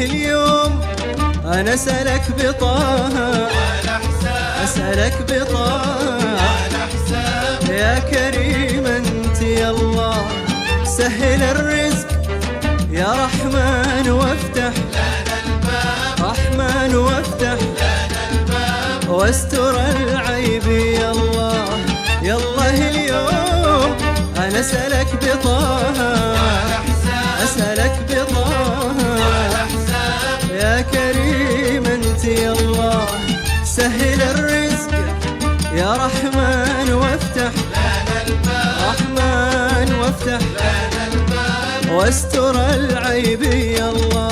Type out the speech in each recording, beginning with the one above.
اليوم أنا أسألك بطه، أسألك بطه يا كريم أنت يا الله، سهل الرزق يا رحمن وافتح لنا الباب، رحمن وافتح لنا الباب، واستر العيب يا الله. يا الله اليوم أنا أسألك بطه، أسألك بطه يا كريم أنت يا الله، سهل الرزق يا رحمن وافتح لنا الباب، رحمن وافتح لنا الباب، واستر العيب يا الله.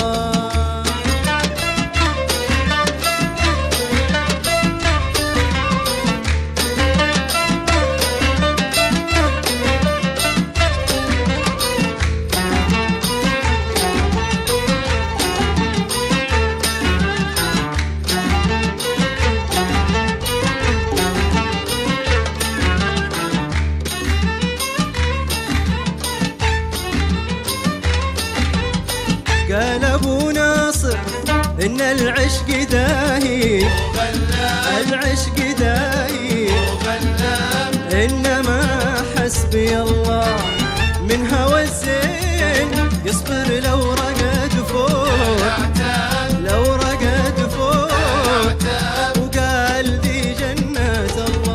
قال ابو ناصر ان العشق داهي، العشق داهي، انما حسبي الله من هوى الزين يصبر لو رقد فوق، لو رقد فوق، وقال دي جنة الله.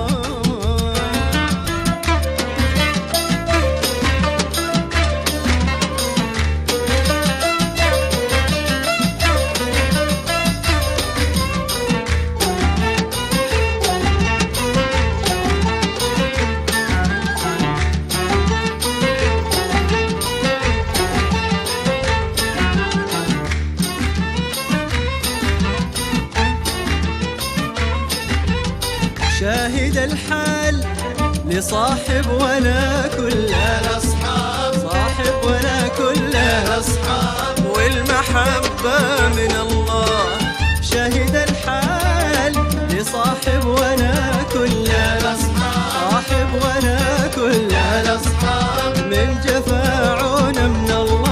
شاهد الحال لصاحب ولا كل الأصحاب، صاحب ولا كل الأصحاب، والمحبة من الله. شاهد الحال لصاحب ولا كل الأصحاب، صاحب ولا كل الأصحاب، من جفا عون من الله.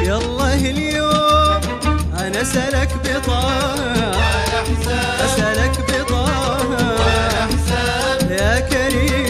يالله اليوم أنا أسألك بطه، أسألك بطه يا كريم